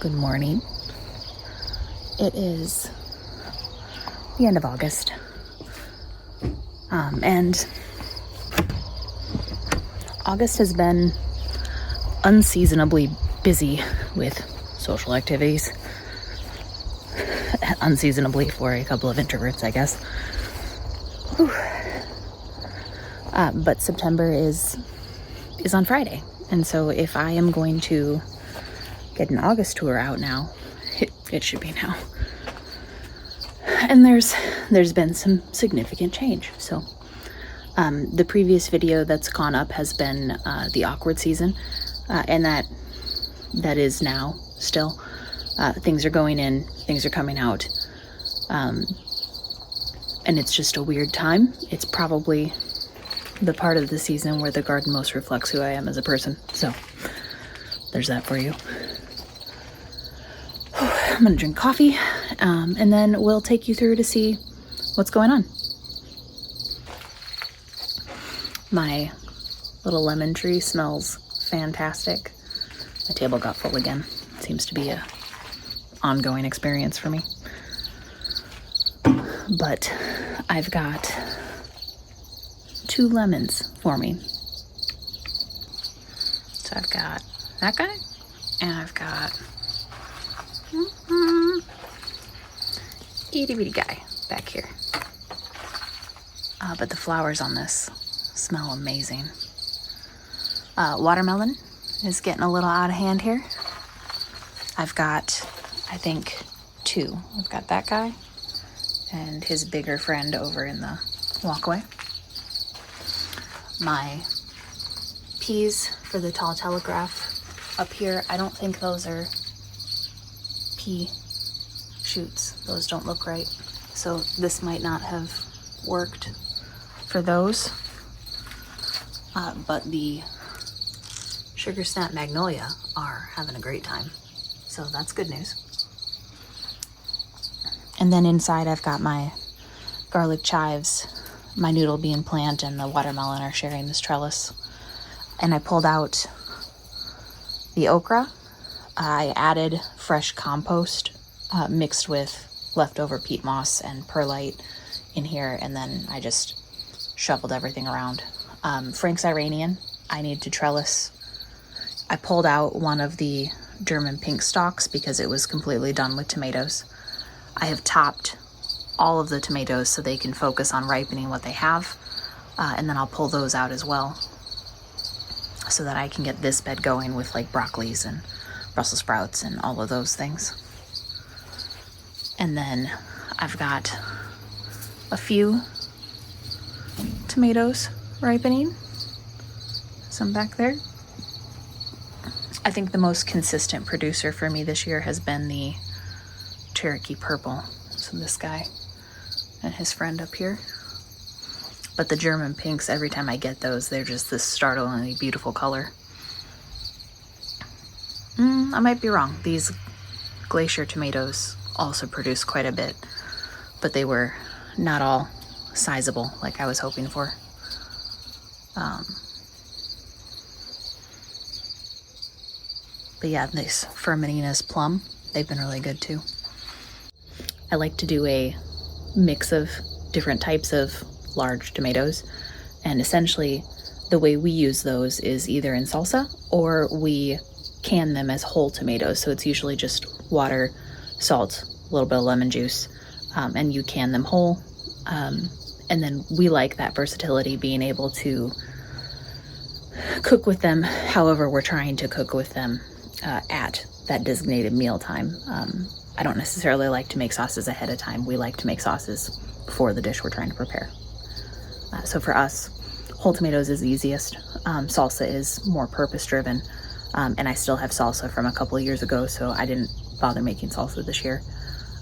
Good morning. It is the end of August. And August has been unseasonably busy with social activities. Unseasonably for a couple of introverts, I guess. But September is on Friday. And so if I am going to get an August tour out now, it should be now. And there's been some significant change. So the previous video that's gone up has been the awkward season, and that is now still. Things are going in, things are coming out, and it's just a weird time. It's probably the part of the season where the garden most reflects who I am as a person. So there's that for you. I'm gonna drink coffee, and then we'll take you through to see what's going on. My little lemon tree smells fantastic. My table got full again. Seems to be a ongoing experience for me. But I've got 2 lemons for me. So I've got that guy, and I've got itty bitty guy back here. But the flowers on this smell amazing. Watermelon is getting a little out of hand here. I've got, I think, 2. I've got that guy and his bigger friend over in the walkway. My peas for the tall telegraph up here, I don't think those are pea shoots. Those don't look right. So this might not have worked for those. But the sugar snap magnolia are having a great time. So that's good news. And then inside I've got my garlic chives, my noodle bean plant, and the watermelon are sharing this trellis. And I pulled out the okra. I added fresh compost mixed with leftover peat moss and perlite in here, and then I just shoveled everything around. Frank's Iranian, I need to trellis. I pulled out one of the German pink stalks because it was completely done with tomatoes. I have topped all of the tomatoes so they can focus on ripening what they have, and then I'll pull those out as well so that I can get this bed going with like broccolis and Brussels sprouts and all of those things. And then I've got a few tomatoes ripening, some back there. I think the most consistent producer for me this year has been the Cherokee Purple. So this guy and his friend up here. But the German pinks, every time I get those, they're just this startlingly beautiful color. I might be wrong. These Glacier tomatoes also produce quite a bit, but they were not all sizable like I was hoping for. But yeah, this Firmininas plum, they've been really good too. I like to do a mix of different types of large tomatoes, and essentially the way we use those is either in salsa or we can them as whole tomatoes. So it's usually just water, salt, a little bit of lemon juice, and you can them whole. And then we like that versatility, being able to cook with them however we're trying to cook with them at that designated meal time. I don't necessarily like to make sauces ahead of time. We like to make sauces for the dish we're trying to prepare. So for us, whole tomatoes is the easiest. Salsa is more purpose-driven, and I still have salsa from a couple of years ago, so I didn't bother making salsa this year.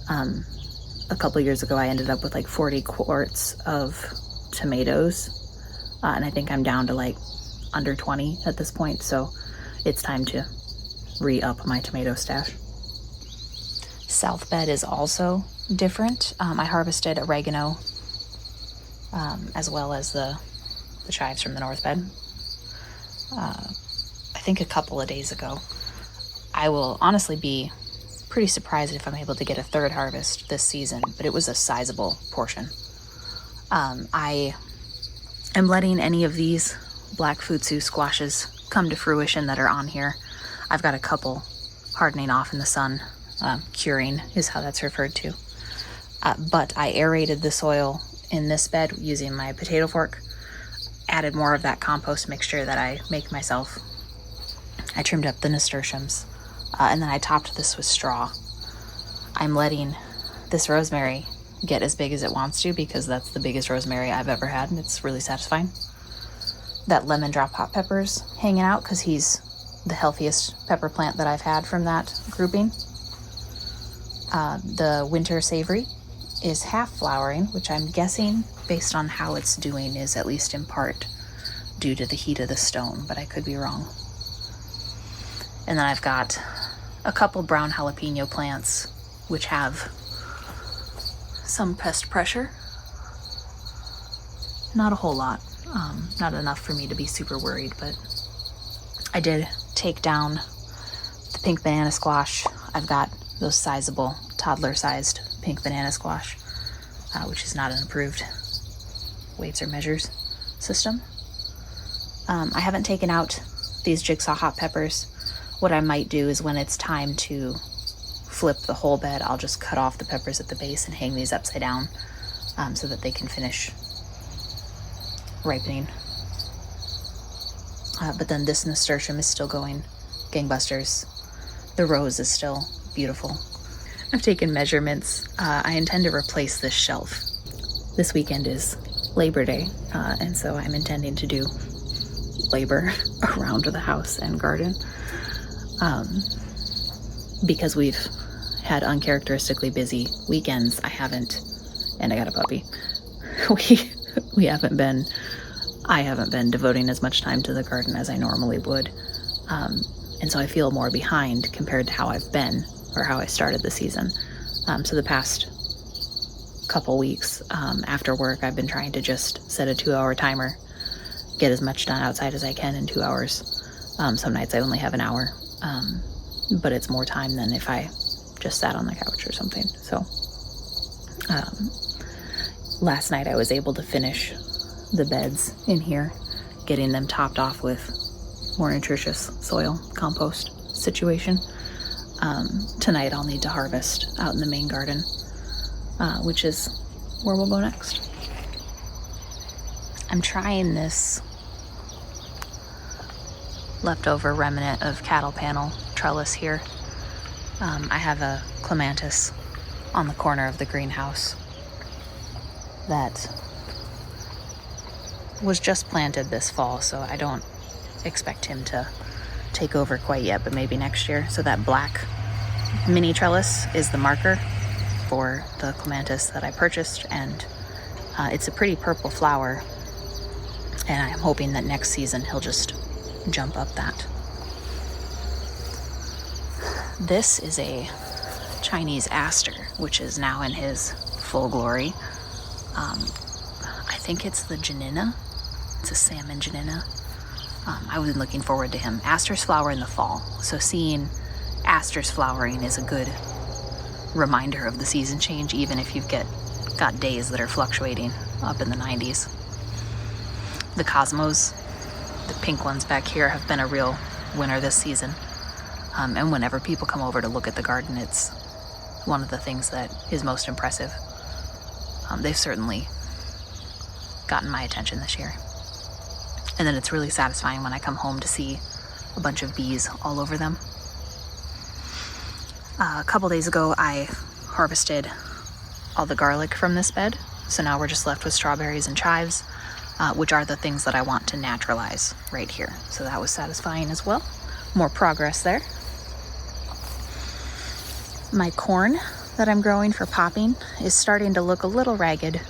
A couple of years ago, I ended up with like 40 quarts of tomatoes, and I think I'm down to like under 20 at this point, so it's time to re-up my tomato stash. South bed is also different. I harvested oregano as well as the chives from the north bed. I think a couple of days ago. I will honestly be pretty surprised if I'm able to get a third harvest this season, but it was a sizable portion. I am letting any of these black futsu squashes come to fruition that are on here. I've got a couple hardening off in the sun. Curing is how that's referred to. But I aerated the soil in this bed using my potato fork, added more of that compost mixture that I make myself. I trimmed up the nasturtiums, and then I topped this with straw. I'm letting this rosemary get as big as it wants to because that's the biggest rosemary I've ever had, and it's really satisfying. That lemon drop hot pepper's hanging out because he's the healthiest pepper plant that I've had from that grouping. The winter savory is half flowering, which I'm guessing, based on how it's doing, is at least in part due to the heat of the stone, but I could be wrong. And then I've got a couple brown jalapeno plants, which have some pest pressure. Not a whole lot. Not enough for me to be super worried, but I did take down the pink banana squash. I've got those sizable toddler-sized pink banana squash, which is not an approved weights or measures system. I haven't taken out these jigsaw hot peppers. What I might do is when it's time to flip the whole bed, I'll just cut off the peppers at the base and hang these upside down so that they can finish ripening. But then this nasturtium is still going gangbusters. The rose is still beautiful. I've taken measurements. I intend to replace this shelf. This weekend is Labor Day, and so I'm intending to do labor around the house and garden. Because we've had uncharacteristically busy weekends, I haven't, and I got a puppy. I haven't been devoting as much time to the garden as I normally would. And so I feel more behind compared to how I've been or how I started the season. So the past couple weeks after work, I've been trying to just set a 2-hour timer, get as much done outside as I can in 2 hours. Some nights I only have an hour, but it's more time than if I just sat on the couch or something. So last night I was able to finish the beds in here, getting them topped off with more nutritious soil compost situation. Tonight I'll need to harvest out in the main garden, which is where we'll go next. I'm trying this leftover remnant of cattle panel trellis here. I have a clematis on the corner of the greenhouse that was just planted this fall, so I don't expect him to take over quite yet, but maybe next year. So that black mini trellis is the marker for the clematis that I purchased, and it's a pretty purple flower, and I'm hoping that next season he'll just jump up that. This is a Chinese aster, which is now in his full glory. I think it's the Janina. It's a salmon Janina. I was looking forward to him. Asters flower in the fall, so seeing asters flowering is a good reminder of the season change, even if you've got days that are fluctuating up in the 90s. The cosmos, the pink ones back here, have been a real winner this season. And whenever people come over to look at the garden, it's one of the things that is most impressive. They've certainly gotten my attention this year. And then it's really satisfying when I come home to see a bunch of bees all over them. A couple days ago, I harvested all the garlic from this bed. So now we're just left with strawberries and chives, which are the things that I want to naturalize right here. So that was satisfying as well. More progress there. My corn that I'm growing for popping is starting to look a little ragged.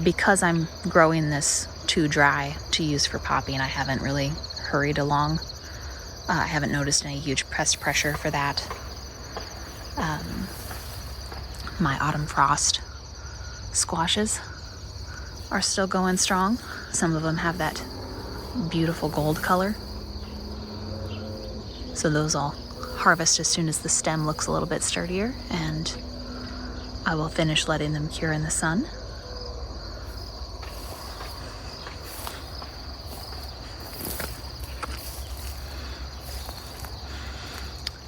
Because I'm growing this too dry to use for popping, I haven't really hurried along. I haven't noticed any huge pest pressure for that. My autumn frost squashes are still going strong. Some of them have that beautiful gold color. So those all harvest as soon as the stem looks a little bit sturdier, and I will finish letting them cure in the sun.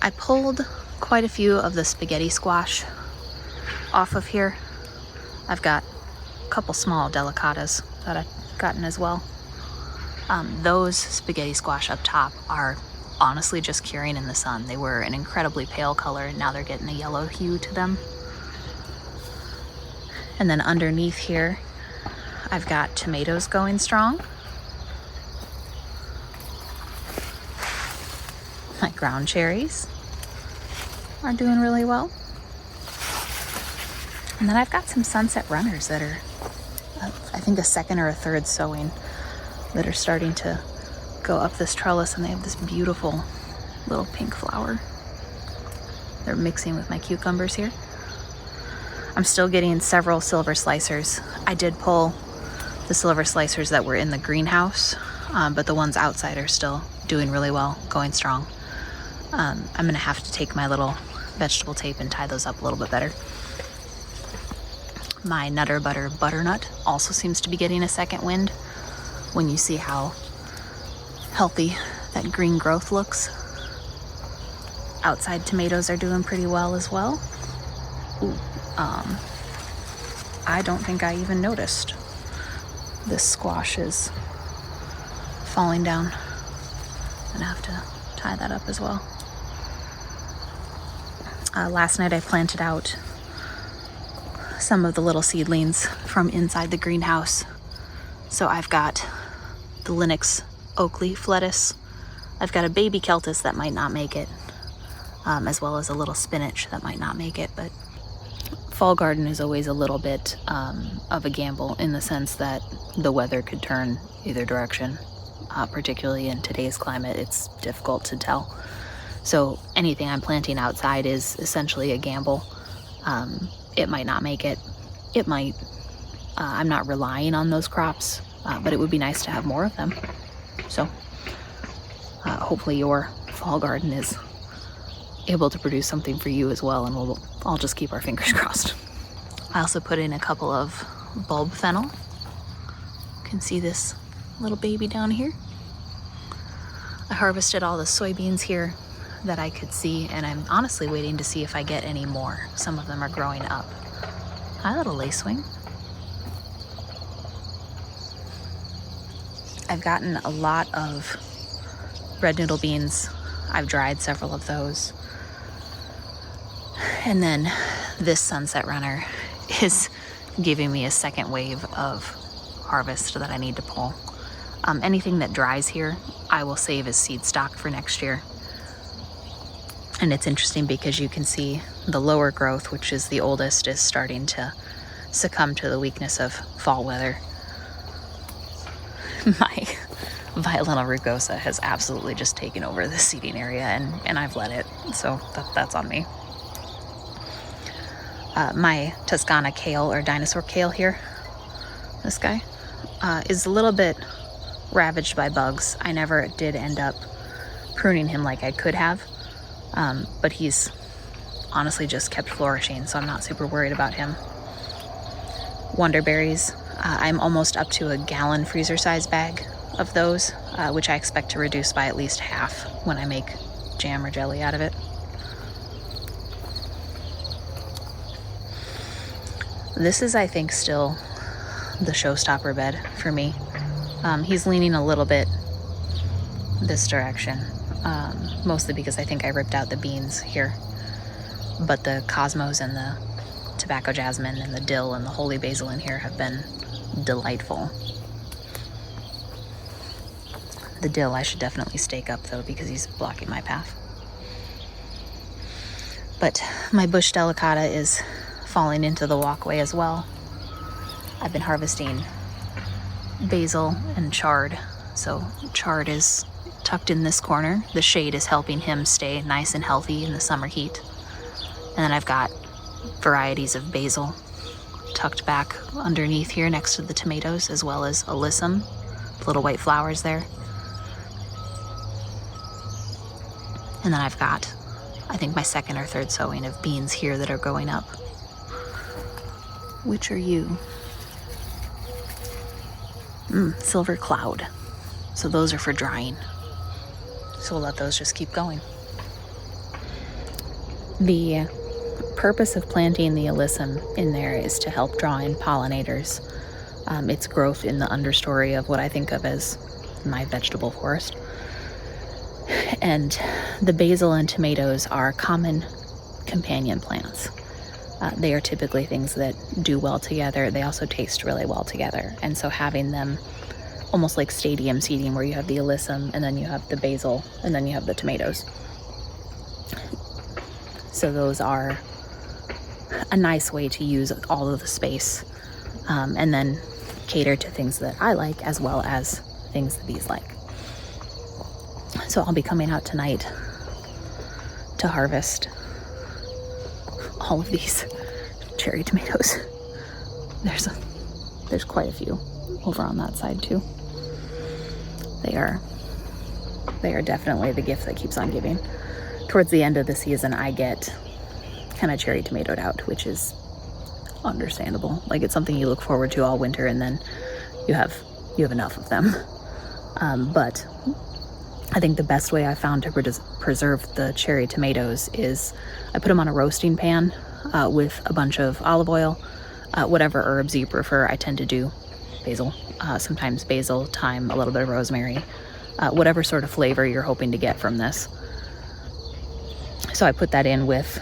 I pulled quite a few of the spaghetti squash off of here. I've got a couple small delicatas that I've gotten as well. Those spaghetti squash up top are honestly just curing in the sun. They were an incredibly pale color, and now they're getting a yellow hue to them. And then underneath here, I've got tomatoes going strong. My ground cherries are doing really well. And then I've got some sunset runners that are, I think, a second or a third sowing that are starting to go up this trellis, and they have this beautiful little pink flower. They're mixing with my cucumbers here. I'm still getting several silver slicers. I did pull the silver slicers that were in the greenhouse, but the ones outside are still doing really well, going strong. I'm gonna have to take my little vegetable tape and tie those up a little bit better. My Nutter Butter butternut also seems to be getting a second wind. When you see how healthy that green growth looks. Outside tomatoes are doing pretty well as well. Ooh, I don't think I even noticed this squash is falling down. I'm gonna have to tie that up as well. Last night I planted out some of the little seedlings from inside the greenhouse. So I've got the Linux oak leaf lettuce. I've got a baby Celtis that might not make it, as well as a little spinach that might not make it. But fall garden is always a little bit of a gamble, in the sense that the weather could turn either direction. Particularly in today's climate, it's difficult to tell. So anything I'm planting outside is essentially a gamble. It might not make it. It might. I'm not relying on those crops, but it would be nice to have more of them. So hopefully your fall garden is able to produce something for you as well, and we'll all just keep our fingers crossed. I also put in a couple of bulb fennel. You can see this little baby down here. I harvested all the soybeans here that I could see, and I'm honestly waiting to see if I get any more. Some of them are growing up. Hi, little lacewing. I've gotten a lot of red noodle beans. I've dried several of those. And then this sunset runner is giving me a second wave of harvest that I need to pull. Anything that dries here, I will save as seed stock for next year. And it's interesting because you can see the lower growth, which is the oldest, is starting to succumb to the weakness of fall weather. My Violetta rugosa has absolutely just taken over the seeding area, and I've let it, so that's on me. My Toscana kale, or dinosaur kale here, this guy, is a little bit ravaged by bugs. I never did end up pruning him like I could have, but he's honestly just kept flourishing, so I'm not super worried about him. Wonderberries, I'm almost up to a gallon freezer size bag of those, which I expect to reduce by at least half when I make jam or jelly out of it. This is, I think, still the showstopper bed for me. He's leaning a little bit this direction, mostly because I think I ripped out the beans here. But the cosmos and the tobacco jasmine and the dill and the holy basil in here have been delightful. The dill I should definitely stake up, though, because he's blocking my path. But my bush delicata is falling into the walkway as well. I've been harvesting basil and chard. So chard is tucked in this corner. The shade is helping him stay nice and healthy in the summer heat. And then I've got varieties of basil tucked back underneath here next to the tomatoes, as well as alyssum, little white flowers there. And then I've got I think my second or third sowing of beans here that are going up. Which are you? Silver cloud. So those are for drying. So we'll let those just keep going. The purpose of planting the alyssum in there is to help draw in pollinators. Its growth in the understory of what I think of as my vegetable forest. And the basil and tomatoes are common companion plants. They are typically things that do well together. They also taste really well together. And so having them almost like stadium seating, where you have the alyssum and then you have the basil and then you have the tomatoes. So those are a nice way to use all of the space, and then cater to things that I like as well as things that these like. So I'll be coming out tonight to harvest all of these cherry tomatoes. There's quite a few over on that side too. They are definitely the gift that keeps on giving. Towards the end of the season, I get kind of cherry tomatoed out, which is understandable. Like, it's something you look forward to all winter, and then you have enough of them. But I think the best way I found to preserve the cherry tomatoes is I put them on a roasting pan with a bunch of olive oil, whatever herbs you prefer. I tend to do basil, sometimes basil, thyme, a little bit of rosemary, whatever sort of flavor you're hoping to get from this. So I put that in with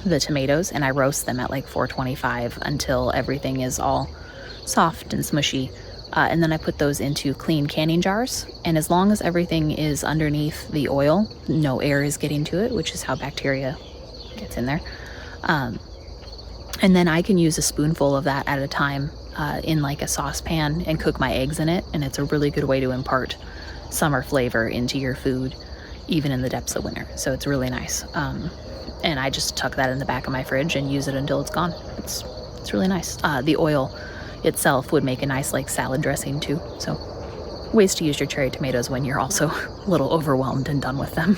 the tomatoes and I roast them at like 425 until everything is all soft and smushy. And then I put those into clean canning jars. And as long as everything is underneath the oil, no air is getting to it, which is how bacteria gets in there. And then I can use a spoonful of that at a time in like a saucepan and cook my eggs in it. And it's a really good way to impart summer flavor into your food, even in the depths of winter. So it's really nice. And I just tuck that in the back of my fridge and use it until it's gone. It's really nice. The oil itself would make a nice like salad dressing too. So ways to use your cherry tomatoes when you're also a little overwhelmed and done with them.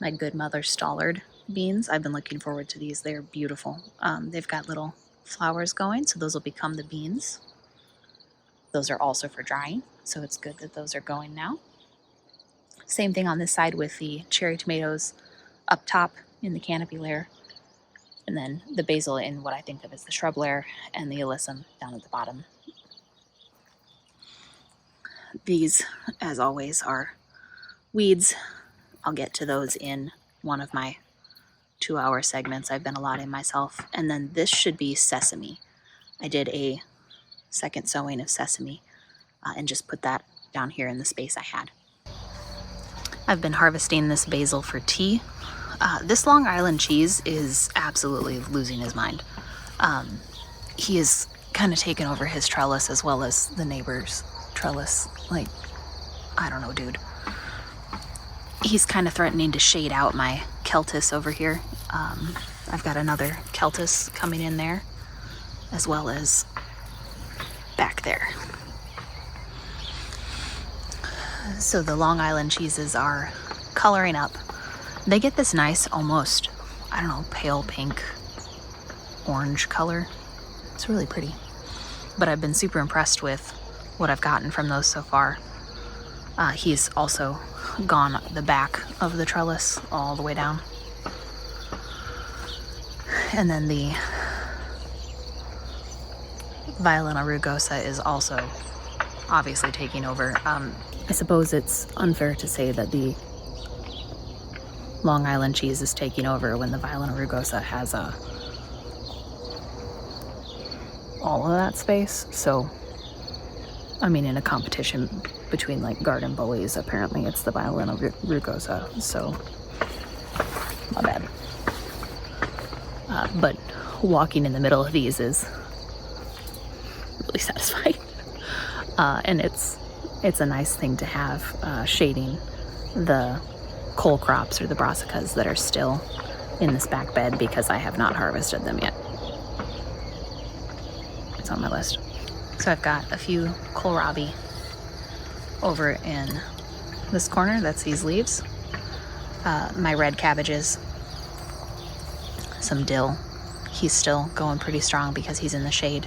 My good mother Stallard beans. I've been looking forward to these. They're beautiful. They've got little flowers going, so those will become the beans. Those are also for drying, so it's good that those are going now. Same thing on this side with the cherry tomatoes up top in the canopy layer, and then the basil in what I think of as the shrub layer, and the alyssum down at the bottom. These, as always, are weeds. I'll get to those in one of my 2-hour segments I've been allotting myself. And then this should be sesame. I did a second sowing of sesame and just put that down here in the space I had. I've been harvesting this basil for tea. This Long Island cheese is absolutely losing his mind. He is kind of taken over his trellis as well as the neighbor's trellis. Like, I don't know, dude. He's kind of threatening to shade out my Celtis over here. I've got another Celtis coming in there, as well as back there. So the Long Island cheeses are coloring up. They get this nice, almost, I don't know, pale pink, orange color. It's really pretty. But I've been super impressed with what I've gotten from those so far. He's also gone the back of the trellis all the way down. And then the Violina rugosa is also obviously taking over. I suppose it's unfair to say that the Long Island cheese is taking over when the Violina rugosa has all of that space. So, I mean, in a competition between like garden bullies, apparently it's the Violina rugosa. So, my bad. But walking in the middle of these is really satisfying. And it's a nice thing to have, shading the cole crops or the brassicas that are still in this back bed because I have not harvested them yet. It's on my list. So I've got a few kohlrabi over in this corner, that's these leaves. My red cabbages, some dill. He's still going pretty strong because he's in the shade.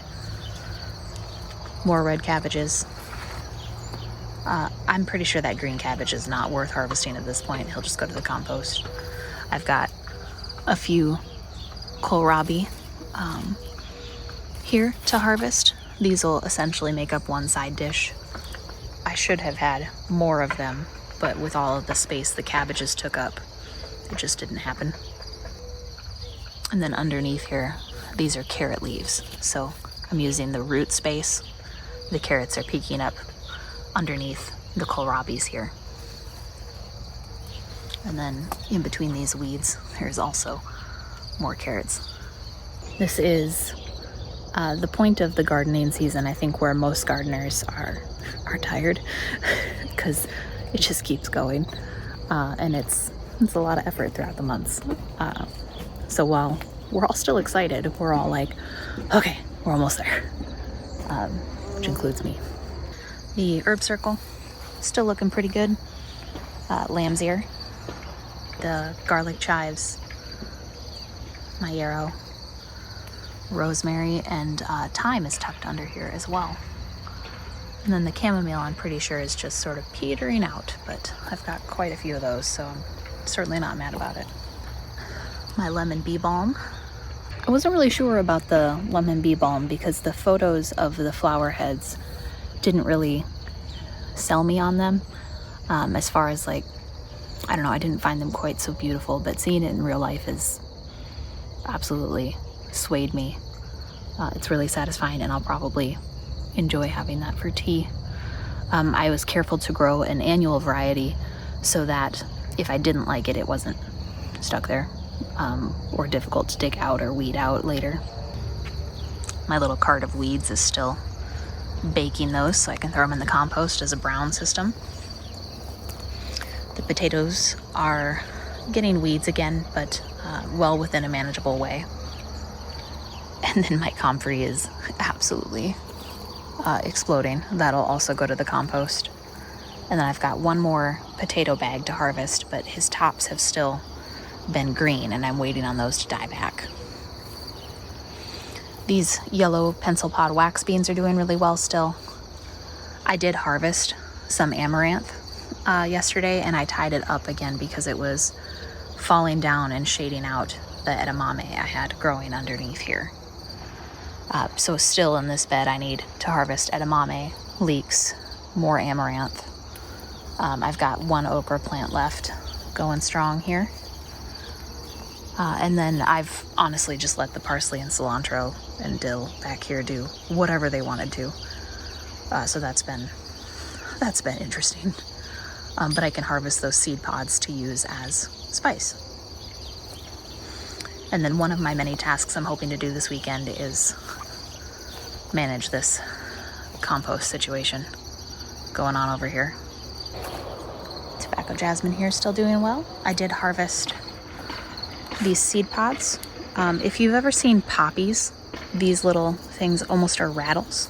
More red cabbages. I'm pretty sure that green cabbage is not worth harvesting at this point. He'll just go to the compost. I've got a few kohlrabi here to harvest. These will essentially make up one side dish. I should have had more of them, but with all of the space the cabbages took up, it just didn't happen. And then underneath here, these are carrot leaves. So I'm using the root space. The carrots are peeking up underneath the kohlrabis here. And then in between these weeds, there's also more carrots. This is the point of the gardening season, I think, where most gardeners are tired because it just keeps going. And it's a lot of effort throughout the months. So while we're all still excited, we're all like, okay, we're almost there, which includes me. The herb circle, still looking pretty good. Lamb's ear, the garlic chives, my yarrow, rosemary, and thyme is tucked under here as well. And then the chamomile, I'm pretty sure, is just sort of petering out, but I've got quite a few of those, so I'm certainly not mad about it. My lemon bee balm. I wasn't really sure about the lemon bee balm because the photos of the flower heads didn't really sell me on them. As far as like, I don't know, I didn't find them quite so beautiful, but seeing it in real life is absolutely swayed me. It's really satisfying, and I'll probably enjoy having that for tea. I was careful to grow an annual variety so that if I didn't like it, it wasn't stuck there or difficult to dig out or weed out later. My little cart of weeds is still baking those so I can throw them in the compost as a brown system. The potatoes are getting weeds again, but well within a manageable way. And then my comfrey is absolutely exploding. That'll also go to the compost. And then I've got one more potato bag to harvest, but his tops have still been green and I'm waiting on those to die back. These yellow pencil pod wax beans are doing really well still. I did harvest some amaranth yesterday, and I tied it up again because it was falling down and shading out the edamame I had growing underneath here. So still in this bed I need to harvest edamame, leeks, more amaranth. I've got one okra plant left going strong here. And then I've honestly just let the parsley and cilantro and dill back here do whatever they wanted to. So that's been interesting. But I can harvest those seed pods to use as spice. And then one of my many tasks I'm hoping to do this weekend is manage this compost situation going on over here. Tobacco jasmine here still doing well. I did harvest these seed pods. If you've ever seen poppies, these little things almost are rattles,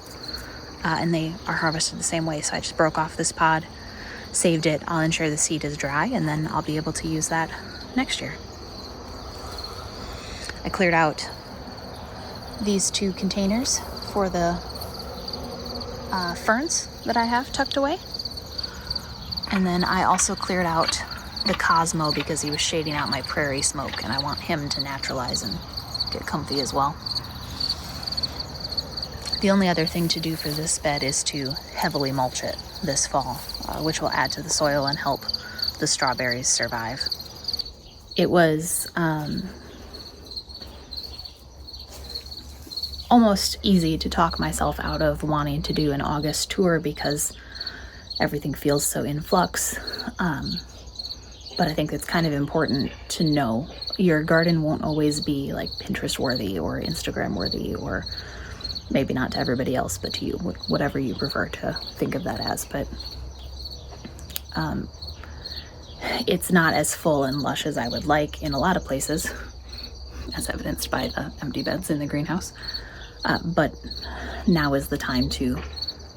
and they are harvested the same way. So I just broke off this pod, saved it. I'll ensure the seed is dry, and then I'll be able to use that next year. I cleared out these 2 containers for the ferns that I have tucked away. And then I also cleared out the Cosmo because he was shading out my prairie smoke, and I want him to naturalize and get comfy as well. The only other thing to do for this bed is to heavily mulch it this fall, which will add to the soil and help the strawberries survive. It was almost easy to talk myself out of wanting to do an August tour because everything feels so in flux. But I think it's kind of important to know your garden won't always be like Pinterest worthy or Instagram worthy, or maybe not to everybody else, but to you, whatever you prefer to think of that as. But it's not as full and lush as I would like in a lot of places, as evidenced by the empty beds in the greenhouse. But now is the time to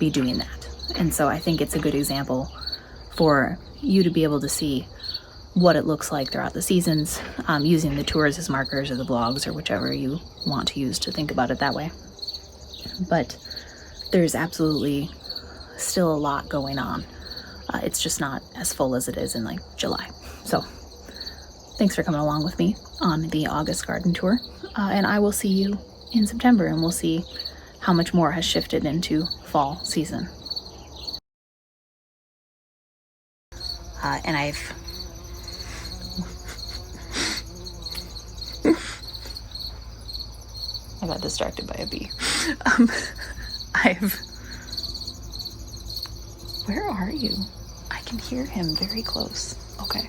be doing that. And so I think it's a good example for you to be able to see what it looks like throughout the seasons, using the tours as markers or the blogs or whichever you want to use to think about it that way. But there's absolutely still a lot going on. It's just not as full as it is in like July. So thanks for coming along with me on the August garden tour. And I will see you in September, and we'll see how much more has shifted into fall season. And I got distracted by a bee. Where are you? I can hear him very close. Okay.